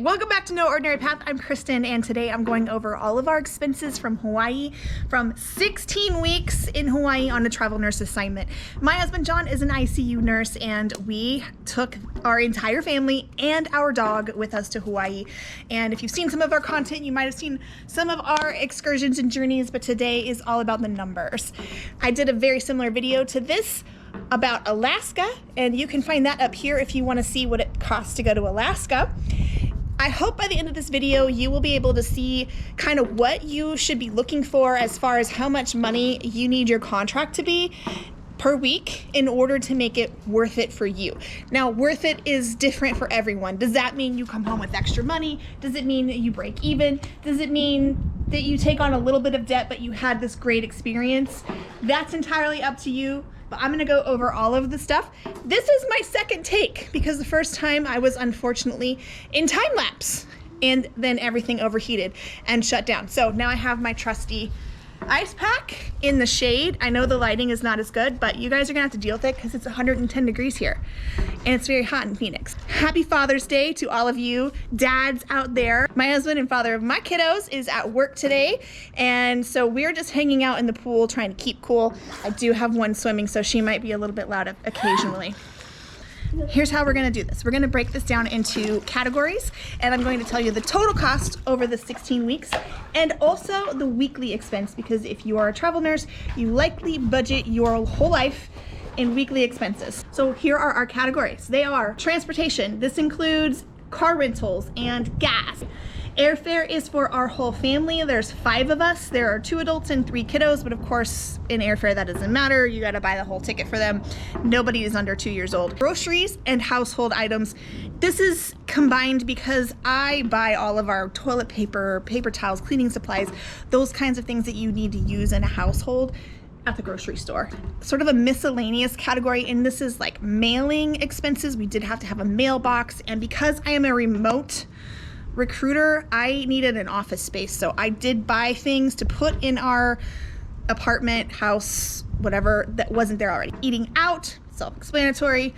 Welcome back to No Ordinary Path. I'm Kristen, and today I'm going over all of our expenses from Hawaii from 16 weeks in Hawaii on a travel nurse assignment. My husband John is an ICU nurse, and we took our entire family and our dog with us to Hawaii. And if you've seen some of our content, you might have seen some of our excursions and journeys, but today is all about the numbers. I did a very similar video to this about Alaska, and you can find that up here if you want to see what it costs to go to Alaska. I hope by the end of this video you will be able to see kind of what you should be looking for as far as how much money you need your contract to be per week in order to make it worth it for you. Now, worth it is different for everyone. Does that mean you come home with extra money? Does it mean that you break even? Does it mean that you take on a little bit of debt but you had this great experience? That's entirely up to you. But I'm gonna go over all of the stuff. This is my second take because the first time I was unfortunately in time lapse and then everything overheated and shut down. So now I have my trusty ice pack in the shade. I know the lighting is not as good, but you guys are gonna have to deal with it because it's 110 degrees here and it's very hot in Phoenix. Happy Father's Day to all of you dads out there. My husband and father of my kiddos is at work today, and so we're just hanging out in the pool trying to keep cool. I do have one swimming, so she might be a little bit loud occasionally. Here's how we're gonna do this. We're gonna break this down into categories, and I'm going to tell you the total cost over the 16 weeks and also the weekly expense, because if you are a travel nurse, you likely budget your whole life in weekly expenses. So here are our categories. They are transportation. This includes car rentals and gas. Airfare is for our whole family. There's 5 of us. There are 2 adults and 3 kiddos, but of course in airfare that doesn't matter. You gotta buy the whole ticket for them. Nobody is under 2 years old. Groceries and household items. This is combined because I buy all of our toilet paper, paper towels, cleaning supplies, those kinds of things that you need to use in a household at the grocery store. Sort of a miscellaneous category, and this is like mailing expenses. We did have to have a mailbox, and because I am a remote recruiter, I needed an office space, so I did buy things to put in our apartment, house, whatever that wasn't there already. Eating out, self-explanatory.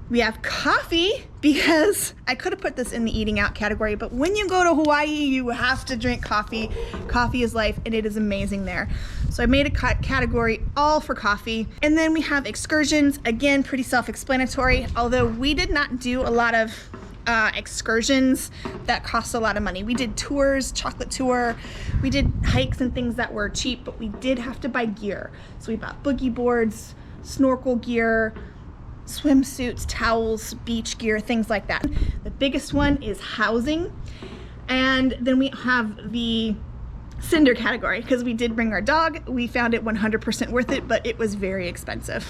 We have coffee because I could have put this in the eating out category, but when you go to Hawaii, you have to drink coffee. Coffee is life, and it is amazing there. So I made a category all for coffee. And then we have excursions, again, pretty self-explanatory, although we did not do a lot of excursions that cost a lot of money. We did tours, chocolate tour, we did hikes and things that were cheap, but we did have to buy gear. So we bought boogie boards, snorkel gear, swimsuits, towels, beach gear, things like that. The biggest one is housing. And then we have the cinder category because we did bring our dog. We found it 100% worth it, but it was very expensive.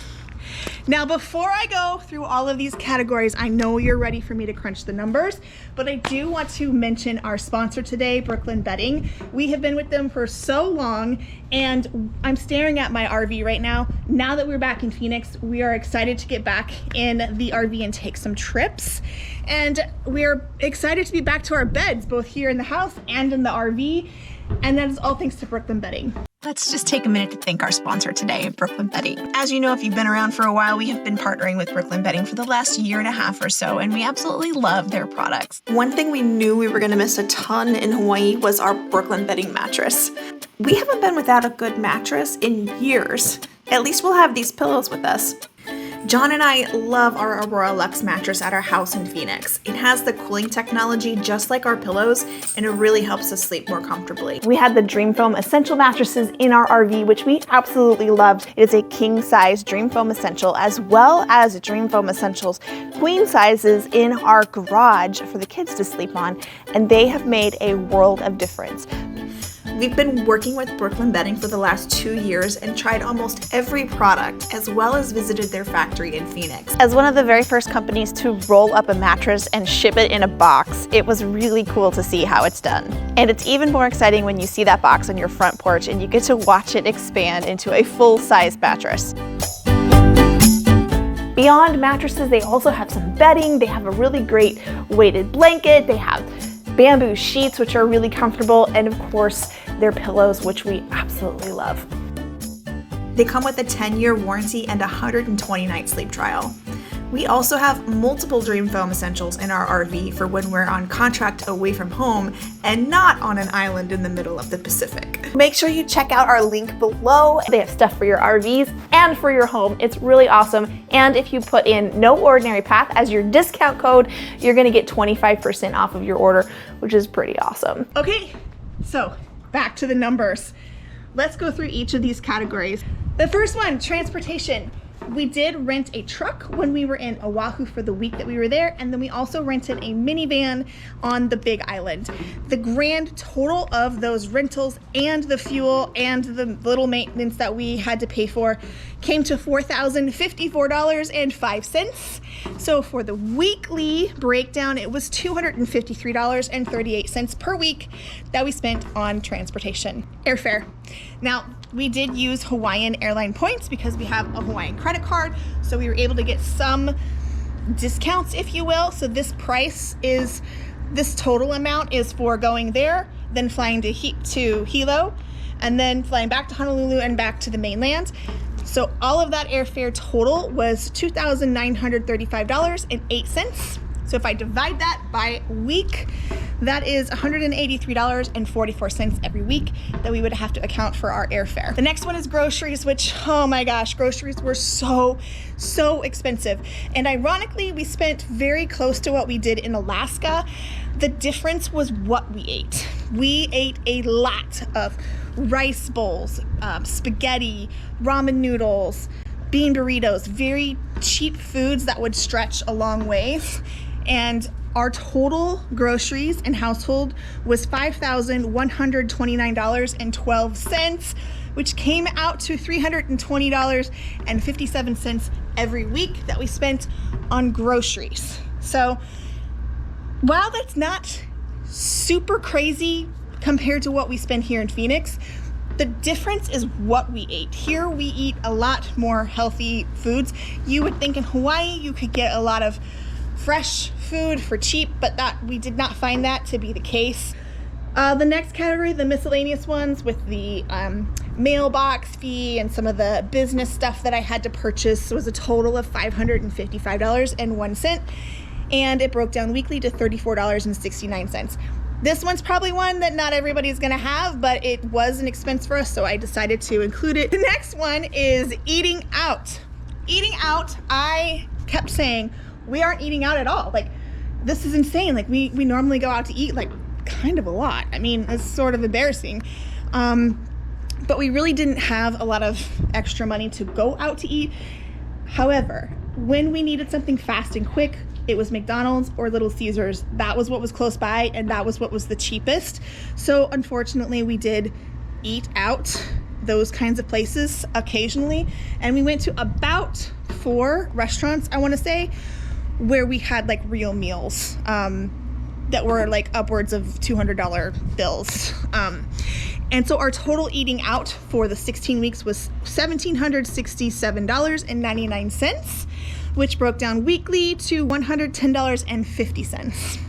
Now, before I go through all of these categories, I know you're ready for me to crunch the numbers, but I do want to mention our sponsor today, Brooklyn Bedding. We have been with them for so long, and I'm staring at my RV right now. Now that we're back in Phoenix, we are excited to get back in the RV and take some trips. And we're excited to be back to our beds, both here in the house and in the RV. And that is all thanks to Brooklyn Bedding. Let's just take a minute to thank our sponsor today, Brooklyn Bedding. As you know, if you've been around for a while, we have been partnering with Brooklyn Bedding for the last 1.5 years or so, and we absolutely love their products. One thing we knew we were going to miss a ton in Hawaii was our Brooklyn Bedding mattress. We haven't been without a good mattress in years. At least we'll have these pillows with us. John and I love our Aurora Luxe mattress at our house in Phoenix. It has the cooling technology just like our pillows, and it really helps us sleep more comfortably. We had the Dream Foam Essential mattresses in our RV, which we absolutely loved. It is a king size Dream Foam Essential, as well as Dream Foam Essentials queen sizes in our garage for the kids to sleep on, and they have made a world of difference. We've been working with Brooklyn Bedding for the last 2 years and tried almost every product, as well as visited their factory in Phoenix. As one of the very first companies to roll up a mattress and ship it in a box, it was really cool to see how it's done. And it's even more exciting when you see that box on your front porch and you get to watch it expand into a full-size mattress. Beyond mattresses, they also have some bedding. They have a really great weighted blanket. They have bamboo sheets, which are really comfortable, and of course, their pillows, which we absolutely love. They come with a 10-year warranty and a 120-night sleep trial. We also have multiple Dream Foam essentials in our RV for when we're on contract away from home and not on an island in the middle of the Pacific. Make sure you check out our link below. They have stuff for your RVs and for your home. It's really awesome. And if you put in No Ordinary Path as your discount code, you're gonna get 25% off of your order, which is pretty awesome. Okay, so back to the numbers. Let's go through each of these categories. The first one, transportation. We did rent a truck when we were in Oahu for the week that we were there, and then we also rented a minivan on the Big Island. The grand total of those rentals and the fuel and the little maintenance that we had to pay for came to $4,054.05. So for the weekly breakdown, it was $253.38 per week that we spent on transportation. Airfare. Now, we did use Hawaiian airline points because we have a Hawaiian credit card, so we were able to get some discounts, if you will. So this total amount is for going there, then flying to Hilo, and then flying back to Honolulu and back to the mainland. So all of that airfare total was $2,935.08. So if I divide that by week, that is $183.44 every week that we would have to account for our airfare. The next one is groceries, which, oh my gosh, groceries were so expensive. And ironically, we spent very close to what we did in Alaska. The difference was what we ate. We ate a lot of rice bowls, spaghetti, ramen noodles, bean burritos, very cheap foods that would stretch a long ways. And our total groceries and household was $5,129.12, which came out to $320.57 every week that we spent on groceries. So while that's not super crazy compared to what we spend here in Phoenix, the difference is what we ate. Here we eat a lot more healthy foods. You would think in Hawaii you could get a lot of fresh food for cheap, but we did not find that to be the case. The next category, the miscellaneous ones with the mailbox fee and some of the business stuff that I had to purchase, was a total of $555.01, and it broke down weekly to $34.69. This one's probably one that not everybody's gonna have, but it was an expense for us, so I decided to include it. The next one is eating out. Eating out, I kept saying, we aren't eating out at all. Like, this is insane. Like, we normally go out to eat, like, kind of a lot. I mean, it's sort of embarrassing. But we really didn't have a lot of extra money to go out to eat. However, when we needed something fast and quick, it was McDonald's or Little Caesars. That was what was close by, and that was what was the cheapest. So unfortunately, we did eat out those kinds of places occasionally. And we went to about 4 restaurants, I want to say, where we had like real meals that were like upwards of $200 bills. And so our total eating out for the 16 weeks was $1,767.99, which broke down weekly to $110.50.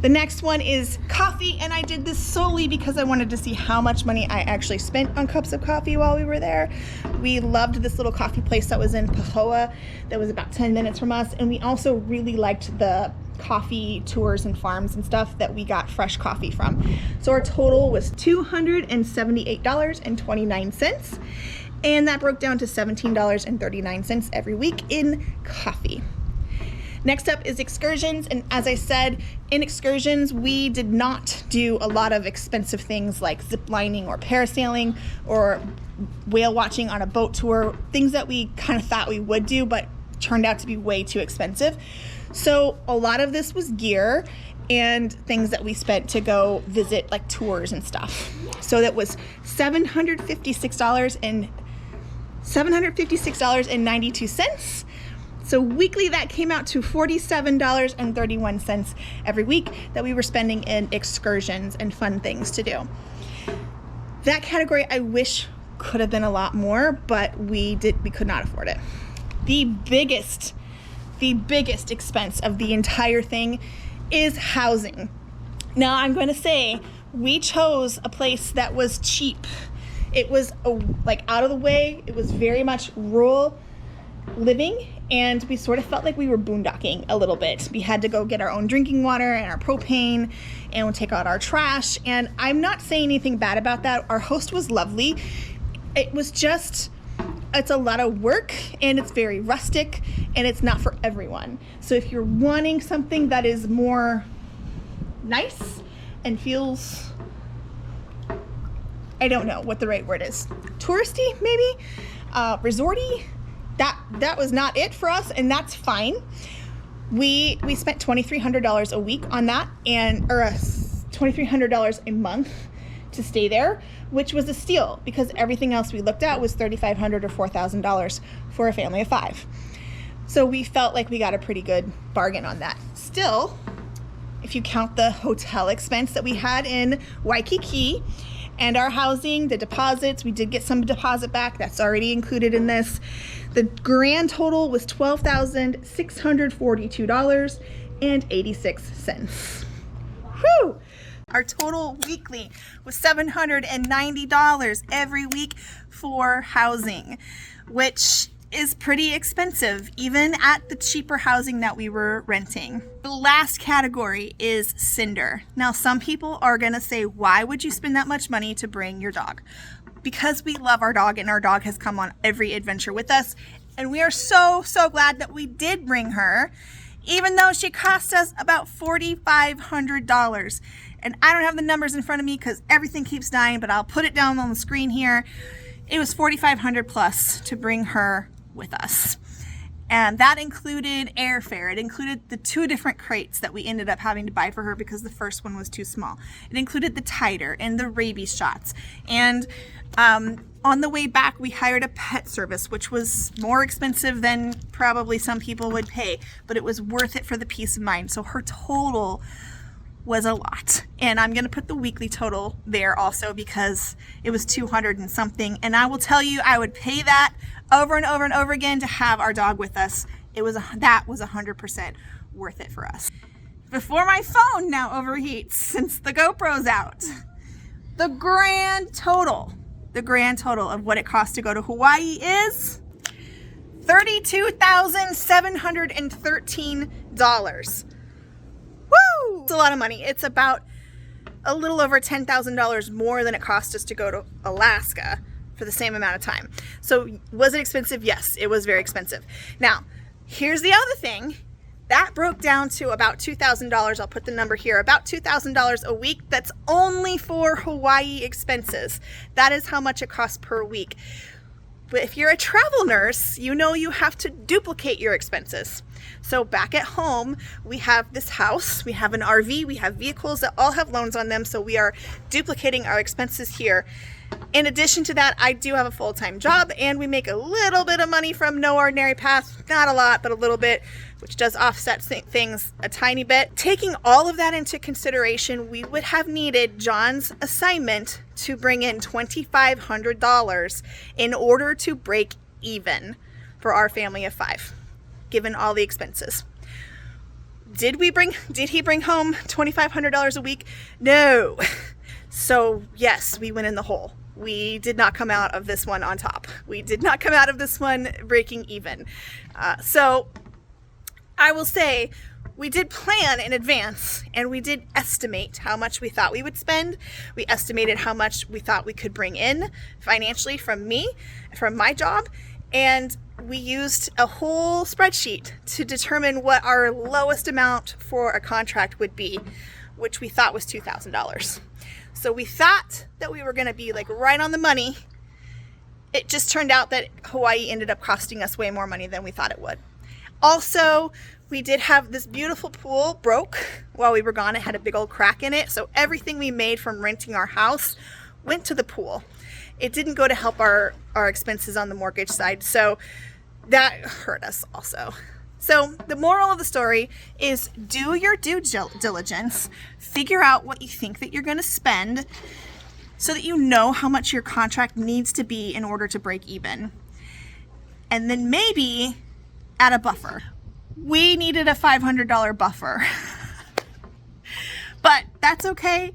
The next one is coffee, and I did this solely because I wanted to see how much money I actually spent on cups of coffee while we were there. We loved this little coffee place that was in Pahoa that was about 10 minutes from us, and we also really liked the coffee tours and farms and stuff that we got fresh coffee from. So our total was $278.29, and that broke down to $17.39 every week in coffee. Next up is excursions, and as I said, in excursions, we did not do a lot of expensive things like zip lining or parasailing or whale watching on a boat tour, things that we kind of thought we would do, but turned out to be way too expensive. So a lot of this was gear and things that we spent to go visit like tours and stuff. So that was $756.92. So weekly, that came out to $47.31 every week that we were spending in excursions and fun things to do. That category I wish could have been a lot more, but we could not afford it. The biggest expense of the entire thing is housing. Now I'm going to say we chose a place that was cheap. It was like out of the way. It was very much rural living, and we sort of felt like we were boondocking a little bit. We had to go get our own drinking water and our propane, and we'll take out our trash. And I'm not saying anything bad about that. Our host was lovely. It was just, it's a lot of work, and it's very rustic, and it's not for everyone. So if you're wanting something that is more nice and feels, I don't know what the right word is, touristy maybe, resorty, that was not it for us, and that's fine. We spent $2,300 a week on that, or $2,300 a month to stay there, which was a steal because everything else we looked at was $3,500 or $4,000 for a family of 5. So we felt like we got a pretty good bargain on that. Still, if you count the hotel expense that we had in Waikiki and our housing, the deposits, we did get some deposit back. That's already included in this. The grand total was $12,642.86. Whew! Our total weekly was $790 every week for housing, which is pretty expensive, even at the cheaper housing that we were renting. The last category is Cinder. Now, some people are gonna say, why would you spend that much money to bring your dog? Because we love our dog, and our dog has come on every adventure with us, and we are so glad that we did bring her, even though she cost us about $4,500. And I don't have the numbers in front of me because everything keeps dying, but I'll put it down on the screen here. It was $4,500 plus to bring her with us. And that included airfare. It included the 2 different crates that we ended up having to buy for her because the first one was too small. It included the titer and the rabies shots. And on the way back, we hired a pet service, which was more expensive than probably some people would pay, but it was worth it for the peace of mind. So her total was a lot. And I'm going to put the weekly total there also because it was 200 and something. And I will tell you, I would pay that over and over and over again to have our dog with us. That was 100% worth it for us. Before my phone now overheats since the GoPro's out, the grand total of what it costs to go to Hawaii is $32,713. Woo! It's a lot of money. It's about a little over $10,000 more than it cost us to go to Alaska for the same amount of time. So was it expensive? Yes, it was very expensive. Now, here's the other thing. That broke down to about $2,000. I'll put the number here. About $2,000 a week. That's only for Hawaii expenses. That is how much it costs per week. But if you're a travel nurse, you know you have to duplicate your expenses. So back at home, we have this house, we have an RV, we have vehicles that all have loans on them. So we are duplicating our expenses here. In addition to that, I do have a full-time job, and we make a little bit of money from No Ordinary Path. Not a lot, but a little bit, which does offset things a tiny bit. Taking all of that into consideration, we would have needed John's assignment to bring in $2,500 in order to break even for our family of 5, given all the expenses. Did he bring home $2,500 a week? No. So yes, we went in the hole. We did not come out of this one on top. We did not come out of this one breaking even. So I will say we did plan in advance, and we did estimate how much we thought we would spend. We estimated how much we thought we could bring in financially from my job, and we used a whole spreadsheet to determine what our lowest amount for a contract would be, which we thought was $2,000. So we thought that we were going to be like right on the money. It just turned out that Hawaii ended up costing us way more money than we thought it would. Also, we did have this beautiful pool broke while we were gone. It had a big old crack in it. So everything we made from renting our house went to the pool. It didn't go to help our expenses on the mortgage side. So that hurt us also. So the moral of the story is do your due diligence, figure out what you think that you're going to spend so that you know how much your contract needs to be in order to break even. And then maybe add a buffer. We needed a $500 buffer, but that's okay.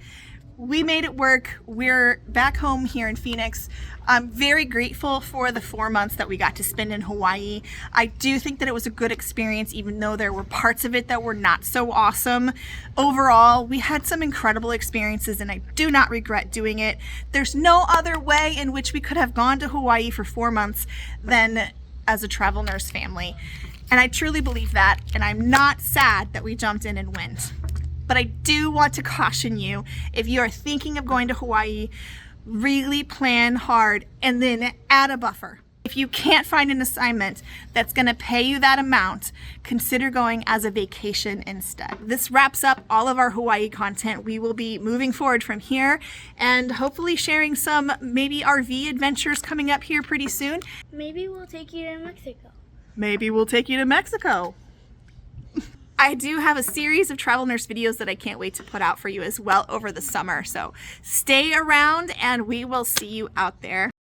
we made it work. We're back home here in Phoenix. I'm very grateful for the 4 months that we got to spend in Hawaii. I do think that it was a good experience, even though there were parts of it that were not so awesome. Overall, we had some incredible experiences and I do not regret doing it. There's no other way in which we could have gone to Hawaii for 4 months than as a travel nurse family. And I truly believe that, and I'm not sad that we jumped in and went. But I do want to caution you, if you are thinking of going to Hawaii, really plan hard and then add a buffer. If you can't find an assignment that's going to pay you that amount, consider going as a vacation instead. This wraps up all of our Hawaii content. We will be moving forward from here and hopefully sharing some maybe RV adventures coming up here pretty soon. Maybe we'll take you to Mexico. Maybe we'll take you to Mexico. I do have a series of travel nurse videos that I can't wait to put out for you as well over the summer. So stay around and we will see you out there.